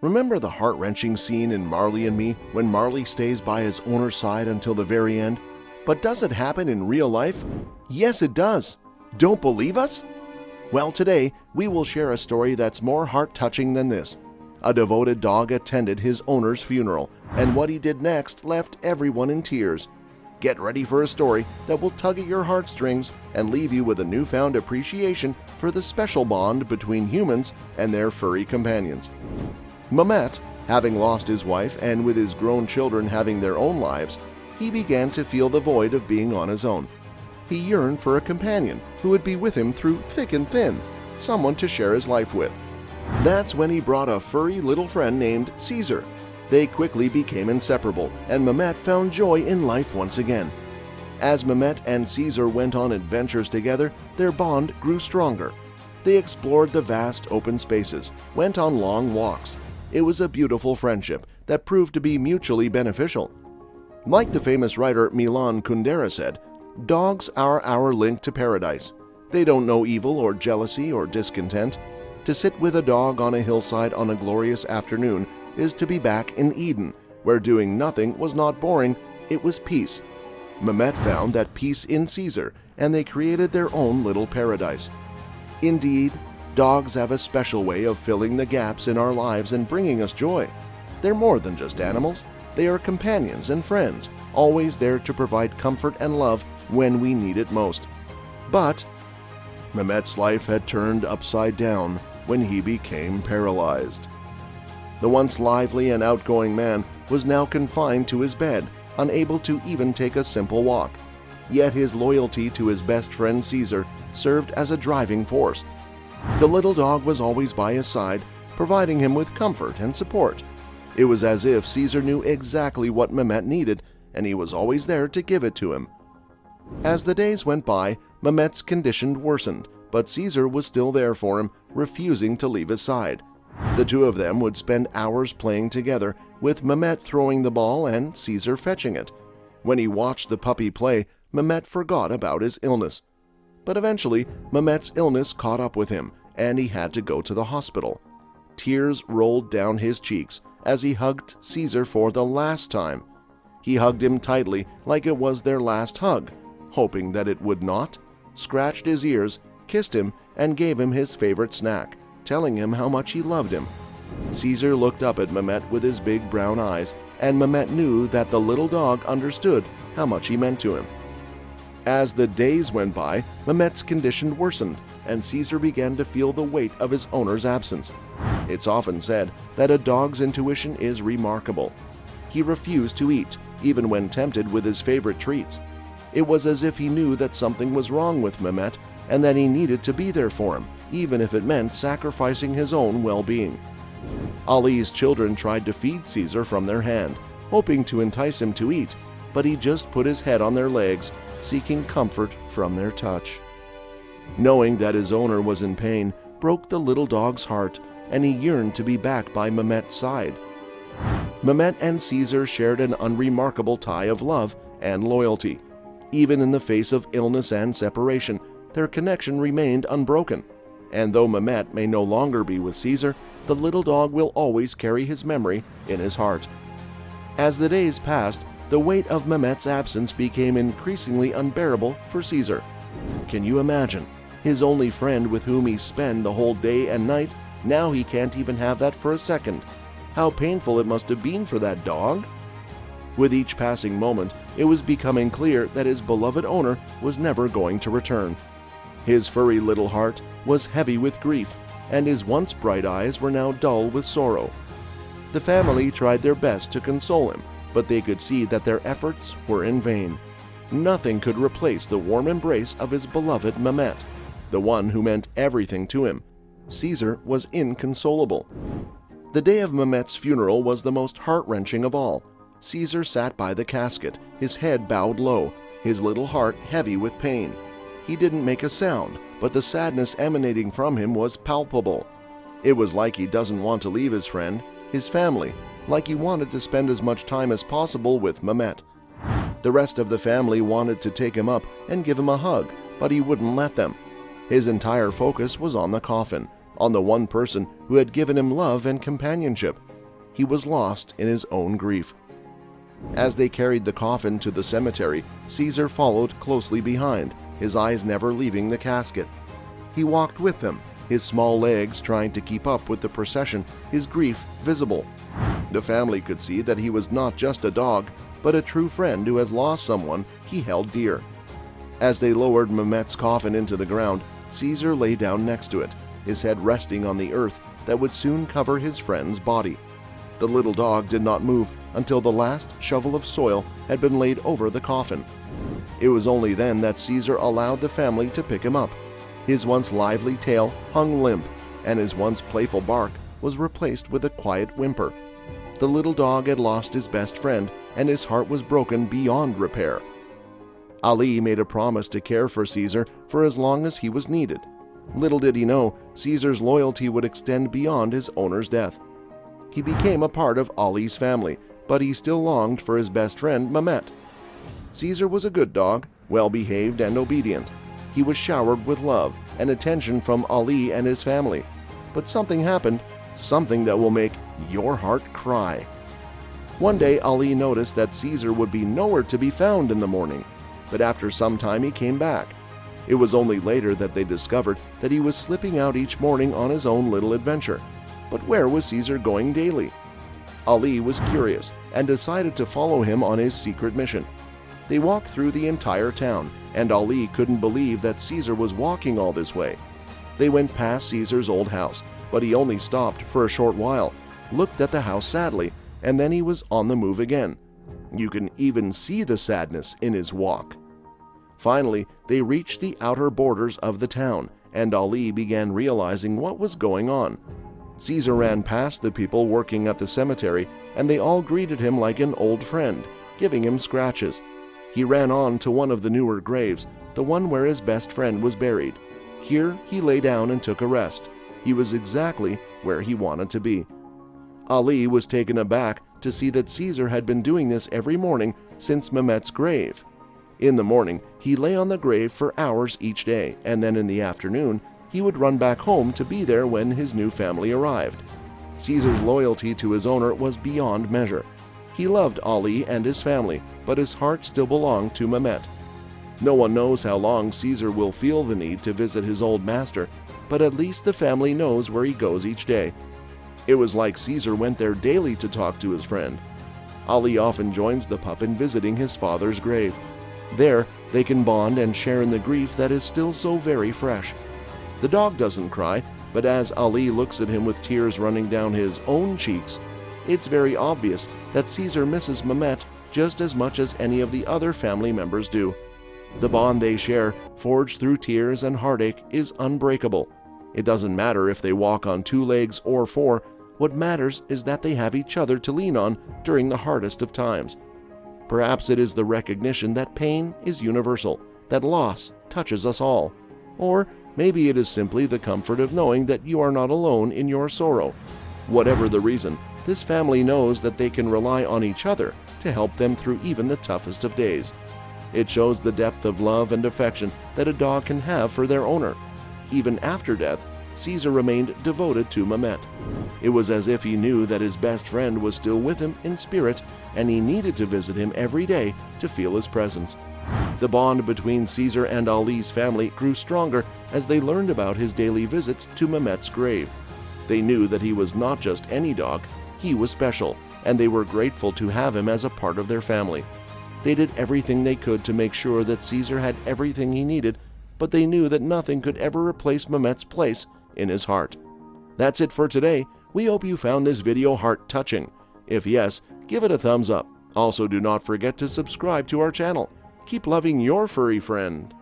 Remember the heart-wrenching scene in Marley and Me when Marley stays by his owner's side until the very end? But does it happen in real life? Yes, it does. Don't believe us? Well, today we will share a story that's more heart-touching than this. A devoted dog attended his owner's funeral, and what he did next left everyone in tears. Get ready for a story that will tug at your heartstrings and leave you with a newfound appreciation for the special bond between humans and their furry companions. Mehmet, having lost his wife and with his grown children having their own lives, he began to feel the void of being on his own. He yearned for a companion who would be with him through thick and thin, someone to share his life with. That's when he brought a furry little friend named Cesur. They quickly became inseparable, and Mehmet found joy in life once again. As Mehmet and Cesur went on adventures together, their bond grew stronger. They explored the vast open spaces, went on long walks. It was a beautiful friendship that proved to be mutually beneficial. Like the famous writer Milan Kundera said, "Dogs are our link to paradise. They don't know evil or jealousy or discontent. To sit with a dog on a hillside on a glorious afternoon is to be back in Eden, where doing nothing was not boring, it was peace." Mehmet found that peace in Cesur, and they created their own little paradise. Indeed, dogs have a special way of filling the gaps in our lives and bringing us joy. They're more than just animals. They are companions and friends, always there to provide comfort and love when we need it most. But Mehmet's life had turned upside down when he became paralyzed. The once lively and outgoing man was now confined to his bed, unable to even take a simple walk. Yet his loyalty to his best friend Cesur served as a driving force. The little dog was always by his side, providing him with comfort and support. It was as if Cesur knew exactly what Mehmet needed, and he was always there to give it to him. As the days went by, Mehmet's condition worsened, but Cesur was still there for him, refusing to leave his side. The two of them would spend hours playing together, with Mehmet throwing the ball and Cesur fetching it. When he watched the puppy play, Mehmet forgot about his illness. But eventually, Mehmet's illness caught up with him, and he had to go to the hospital. Tears rolled down his cheeks as he hugged Cesur for the last time. He hugged him tightly like it was their last hug, hoping that it would not, scratched his ears, kissed him, and gave him his favorite snack, telling him how much he loved him. Cesur looked up at Mehmet with his big brown eyes, and Mehmet knew that the little dog understood how much he meant to him. As the days went by, Mehmet's condition worsened, and Cesur began to feel the weight of his owner's absence. It's often said that a dog's intuition is remarkable. He refused to eat, even when tempted with his favorite treats. It was as if he knew that something was wrong with Mehmet and that he needed to be there for him, even if it meant sacrificing his own well-being. Ali's children tried to feed Cesur from their hand, hoping to entice him to eat, but he just put his head on their legs, seeking comfort from their touch. Knowing that his owner was in pain broke the little dog's heart, and he yearned to be back by Mehmet's side. Mehmet and Cesur shared an unremarkable tie of love and loyalty. Even in the face of illness and separation, their connection remained unbroken. And though Mehmet may no longer be with Cesur, the little dog will always carry his memory in his heart. As the days passed, the weight of Mehmet's absence became increasingly unbearable for Cesur. Can you imagine? His only friend with whom he spent the whole day and night, now he can't even have that for a second. How painful it must have been for that dog. With each passing moment, it was becoming clear that his beloved owner was never going to return. His furry little heart was heavy with grief, and his once bright eyes were now dull with sorrow. The family tried their best to console him, but they could see that their efforts were in vain. Nothing could replace the warm embrace of his beloved Mehmet, the one who meant everything to him. Cesur was inconsolable. The day of Mehmet's funeral was the most heart-wrenching of all. Cesur sat by the casket, his head bowed low, his little heart heavy with pain. He didn't make a sound, but the sadness emanating from him was palpable. It was like he doesn't want to leave his friend, his family, like he wanted to spend as much time as possible with Mehmet. The rest of the family wanted to take him up and give him a hug, but he wouldn't let them. His entire focus was on the coffin, on the one person who had given him love and companionship. He was lost in his own grief. As they carried the coffin to the cemetery, Cesur followed closely behind, his eyes never leaving the casket. He walked with them, his small legs trying to keep up with the procession, his grief visible. The family could see that he was not just a dog, but a true friend who had lost someone he held dear. As they lowered Mehmet's coffin into the ground, Cesur lay down next to it, his head resting on the earth that would soon cover his friend's body. The little dog did not move until the last shovel of soil had been laid over the coffin. It was only then that Cesur allowed the family to pick him up. His once lively tail hung limp, and his once playful bark was replaced with a quiet whimper. The little dog had lost his best friend, and his heart was broken beyond repair. Ali made a promise to care for Cesur for as long as he was needed. Little did he know, Cesar's loyalty would extend beyond his owner's death. He became a part of Ali's family, but he still longed for his best friend, Mehmet. Cesur was a good dog, well-behaved and obedient. He was showered with love and attention from Ali and his family. But something happened, something that will make your heart cry. One day, Ali noticed that Cesur would be nowhere to be found in the morning, but after some time he came back. It was only later that they discovered that he was slipping out each morning on his own little adventure. But where was Cesur going daily? Ali was curious and decided to follow him on his secret mission. They walked through the entire town, and Ali couldn't believe that Cesur was walking all this way. They went past Cesar's old house, but he only stopped for a short while, looked at the house sadly, and then he was on the move again. You can even see the sadness in his walk. Finally, they reached the outer borders of the town, and Ali began realizing what was going on. Cesur ran past the people working at the cemetery, and they all greeted him like an old friend, giving him scratches. He ran on to one of the newer graves, the one where his best friend was buried. Here he lay down and took a rest. He was exactly where he wanted to be. Ali was taken aback to see that Cesur had been doing this every morning since Mehmet's grave. In the morning, he lay on the grave for hours each day, and then in the afternoon, he would run back home to be there when his new family arrived. Cesur's loyalty to his owner was beyond measure. He loved Ali and his family, but his heart still belonged to Mehmet. No one knows how long Cesur will feel the need to visit his old master, but at least the family knows where he goes each day. It was like Cesur went there daily to talk to his friend. Ali often joins the pup in visiting his father's grave. There, they can bond and share in the grief that is still so very fresh. The dog doesn't cry, but as Ali looks at him with tears running down his own cheeks, it's very obvious that Cesur misses Mehmet just as much as any of the other family members do. The bond they share, forged through tears and heartache, is unbreakable. It doesn't matter if they walk on 2 legs or 4, what matters is that they have each other to lean on during the hardest of times. Perhaps it is the recognition that pain is universal, that loss touches us all. Or maybe it is simply the comfort of knowing that you are not alone in your sorrow. Whatever the reason, this family knows that they can rely on each other to help them through even the toughest of days. It shows the depth of love and affection that a dog can have for their owner. Even after death, Cesur remained devoted to Mehmet. It was as if he knew that his best friend was still with him in spirit, and he needed to visit him every day to feel his presence. The bond between Cesur and Ali's family grew stronger as they learned about his daily visits to Mehmet's grave. They knew that he was not just any dog, he was special, and they were grateful to have him as a part of their family. They did everything they could to make sure that Cesur had everything he needed, but they knew that nothing could ever replace Mehmet's place in his heart. That's it for today. We hope you found this video heart-touching. If yes, give it a thumbs up. Also, do not forget to subscribe to our channel. Keep loving your furry friend.